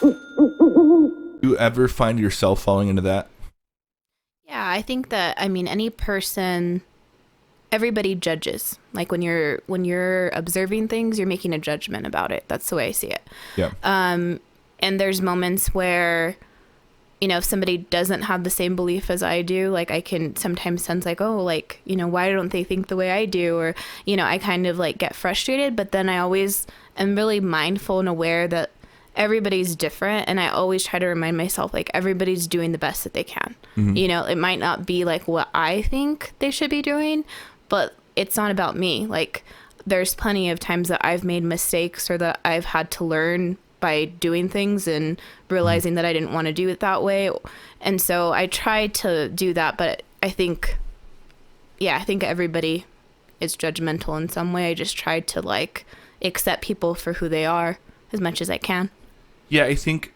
You ever find yourself falling into that? Yeah, I think that, I mean, any person, everybody judges. Like when you're observing things, you're making a judgment about it. That's the way I see it. Yeah. And there's moments where, if somebody doesn't have the same belief as I do, like I can sometimes sense like, oh, like, why don't they think the way I do? Or, I kind of like get frustrated, but then I always am really mindful and aware that everybody's different. And I always try to remind myself, like, everybody's doing the best that they can. Mm-hmm. It might not be like what I think they should be doing, but it's not about me. Like, there's plenty of times that I've made mistakes or that I've had to learn by doing things and realizing that I didn't want to do it that way. And so I try to do that, but I think everybody is judgmental in some way. I just try to like accept people for who they are as much as I can. Yeah, I think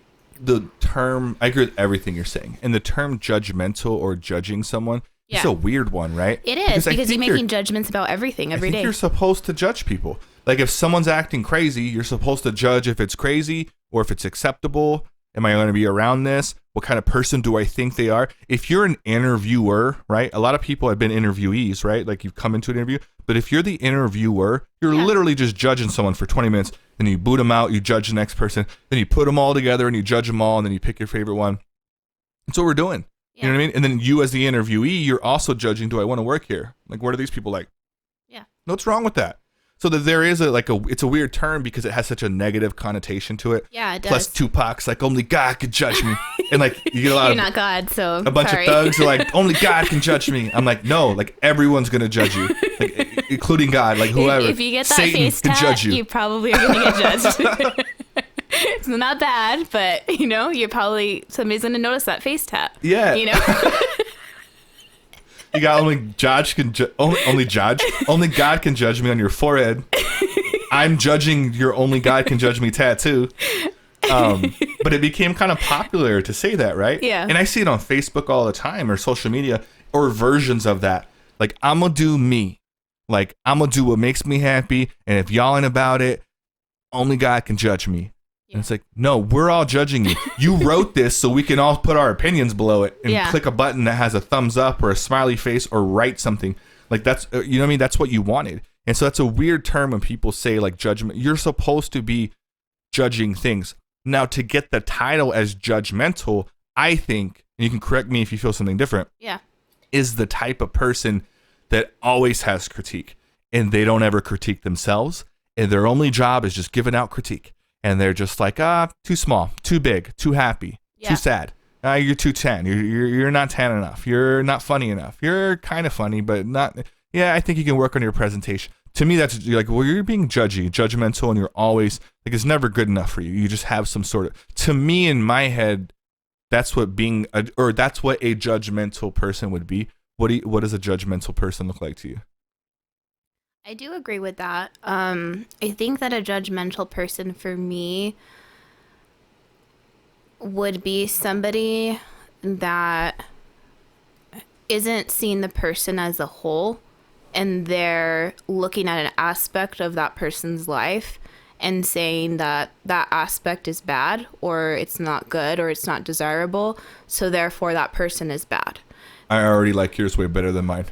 I agree with everything you're saying. And the term judgmental or judging someone is a weird one, right? It is, because you're making judgments about everything every day. You're supposed to judge people. Like if someone's acting crazy, you're supposed to judge if it's crazy or if it's acceptable. Am I going to be around this? What kind of person do I think they are? If you're an interviewer, right? A lot of people have been interviewees, right? Like you've come into an interview. But if you're the interviewer, you're literally just judging someone for 20 minutes. Then you boot them out, you judge the next person. Then you put them all together and you judge them all. And then you pick your favorite one. That's what we're doing. Yeah. You know what I mean? And then you as the interviewee, you're also judging, do I want to work here? Like, what are these people like? Yeah. What's wrong with that? So that there is it's a weird term because it has such a negative connotation to it. Yeah, it does. Plus Tupac's like, only God could judge me. And like, you get a lot You're of... not God, so a bunch of thugs are like, only God can judge me. I'm like, no, like everyone's going to judge you. Like, including God, like whoever. If you get that Satan face can tat, judge you. You probably are going to get judged. It's not bad, but you're probably, somebody's going to notice that face tat. Yeah. You got only God can judge me on your forehead. I'm judging your only God can judge me tattoo. But it became kind of popular to say that, right? Yeah. And I see it on Facebook all the time or social media or versions of that. Like, I'm going to do me. Like, I'm going to do what makes me happy. And if y'all ain't about it, only God can judge me. Yeah. And it's like, no, we're all judging you. You wrote this so we can all put our opinions below it and click a button that has a thumbs up or a smiley face or write something. Like that's, you know what I mean? That's what you wanted. And so that's a weird term when people say like judgment. You're supposed to be judging things. Now to get the title as judgmental, I think, and you can correct me if you feel something different, is the type of person that always has critique and they don't ever critique themselves. And their only job is just giving out critique. And they're just like, too small, too big, too happy, too sad. You're too tan. You're not tan enough. You're not funny enough. You're kind of funny, but not. Yeah, I think you can work on your presentation. To me, that's like, well, you're being judgmental, and you're always like, it's never good enough for you. You just have some sort of. To me, in my head, that's what that's what a judgmental person would be. What does a judgmental person look like to you? I do agree with that. I think that a judgmental person for me would be somebody that isn't seeing the person as a whole, and they're looking at an aspect of that person's life and saying that that aspect is bad or it's not good or it's not desirable, so therefore that person is bad. I already like yours way better than mine.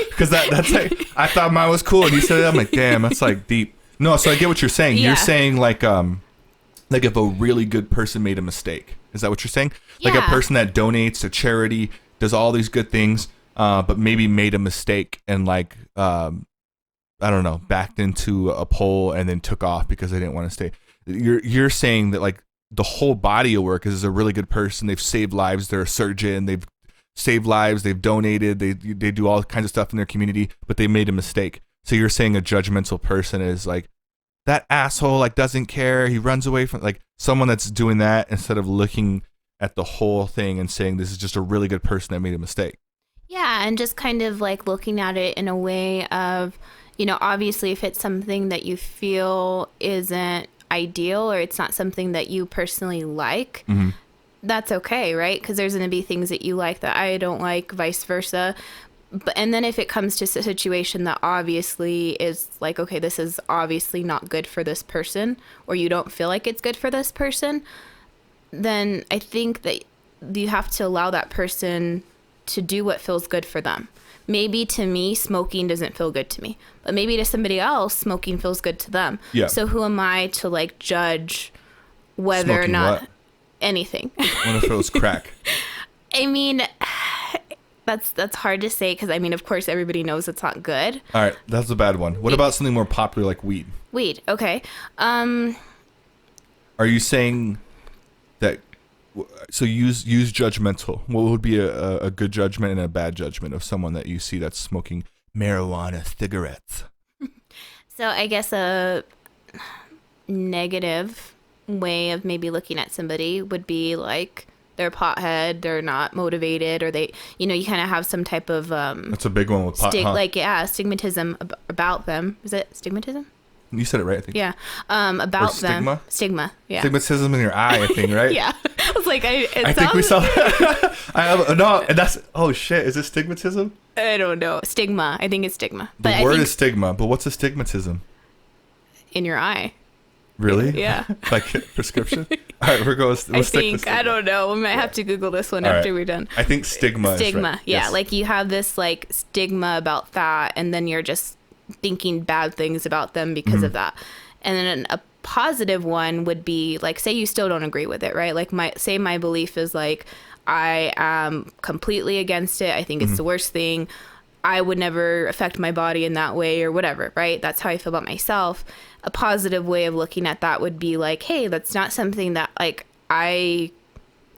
Because that's like, I thought mine was cool, and you said it, I'm like, damn, that's like deep. No, so I get what you're saying. Yeah. You're saying like if a really good person made a mistake. Is that what you're saying? Like a person that donates to charity, does all these good things, but maybe made a mistake and like I don't know, backed into a pole and then took off because they didn't want to stay. You're saying that like the whole body of work is a really good person. They've saved lives. They're a surgeon. They've saved lives. They've donated. They do all kinds of stuff in their community, but they made a mistake. So you're saying a judgmental person is like that asshole, like doesn't care. He runs away from like someone that's doing that instead of looking at the whole thing and saying this is just a really good person that made a mistake. Yeah, and just kind of like looking at it in a way of, obviously if it's something that you feel isn't ideal or it's not something that you personally like, that's okay, right? Because there's going to be things that you like that I don't like, vice versa. But and then if it comes to a situation that obviously is like, okay, this is obviously not good for this person, or you don't feel like it's good for this person, then I think that you have to allow that person to do what feels good for them. Maybe to me, smoking doesn't feel good to me, but maybe to somebody else, smoking feels good to them. Yeah. So who am I to like judge whether Smoking or not what? anything? What if it was crack? I mean, that's hard to say because I mean, of course, everybody knows it's not good. All right, that's a bad one. What about something more popular like weed? Weed, okay. Are you saying that? So use judgmental. What would be a good judgment and a bad judgment of someone that you see that's smoking marijuana cigarettes? So I guess a negative way of maybe looking at somebody would be like they're a pothead, they're not motivated, or they, you know, you kind of have some type of That's a big one with pot. Huh? like stigmatism about them. Is it stigmatism? You said it right, I think. Yeah. About or stigma? them. Stigma. Yeah. Stigmatism in your eye, I think, right? Yeah. I was like, I think we saw. I have no, and that's oh shit. Is it stigmatism? I don't know. Stigma. I think it's stigma. The word is stigma, but what's a stigmatism? In your eye. Really? Yeah. Like prescription? All right, we're going. I think I don't know. We might have to Google this one after we're done. I think stigma. Stigma. Is right. Yeah. Yes. Like you have this like stigma about that, and then you're just thinking bad things about them because of that. And then a positive one would be like, say you still don't agree with it, right? Like my belief is like, I am completely against it. I think it's the worst thing. I would never affect my body in that way or whatever, right? That's how I feel about myself. A positive way of looking at that would be like, hey, that's not something that like I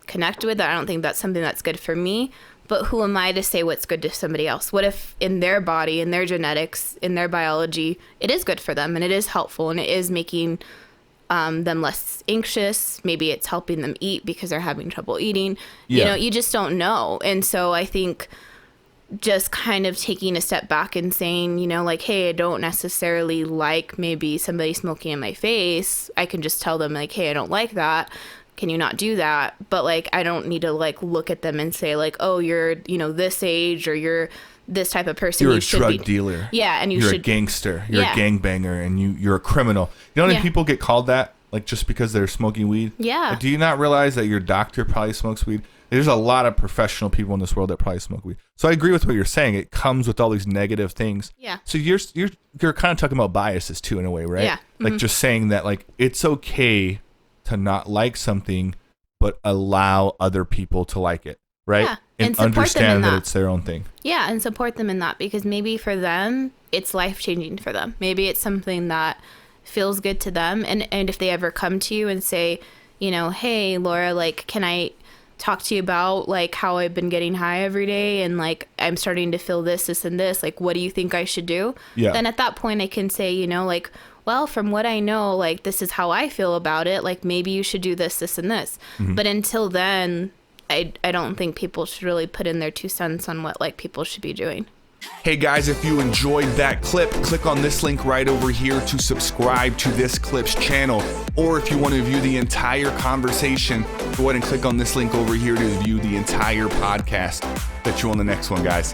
connect with. I don't think that's something that's good for me. But who am I to say what's good to somebody else? What if in their body, in their genetics, in their biology, it is good for them and it is helpful and it is making them less anxious? Maybe it's helping them eat because they're having trouble eating. Yeah. You know, you just don't know. And so I think just kind of taking a step back and saying, you know, like, hey, I don't necessarily like maybe somebody smoking in my face. I can just tell them like, hey, I don't like that. Can you not do that? But like, I don't need to like look at them and say like, oh, you're, you know, this age or you're this type of person. You're you a should drug be. dealer. Yeah. And you're a gangster. You're a gangbanger and you're a criminal. You know how many people get called that? Like just because they're smoking weed? Yeah. Like, do you not realize that your doctor probably smokes weed? There's a lot of professional people in this world that probably smoke weed. So I agree with what you're saying. It comes with all these negative things. Yeah. So you're kind of talking about biases too in a way, right? Yeah. Like just saying that like it's okay to not like something, but allow other people to like it, right? Yeah. And support understand them in that it's their own thing. Yeah, and support them in that because maybe for them it's life-changing for them. Maybe it's something that feels good to them, and if they ever come to you and say, you know, hey, Laura, like, can I talk to you about like how I've been getting high every day and like I'm starting to feel this and this, like what do you think I should do? Yeah. Then at that point I can say, you know, like, well, from what I know, like this is how I feel about it, like maybe you should do this and this. But until then, I don't think people should really put in their 2 cents on what like people should be doing. Hey guys, if you enjoyed that clip, click on this link right over here to subscribe to this clip's channel. Or if you want to view the entire conversation, go ahead and click on this link over here to view the entire podcast. Bet you on the next one, guys.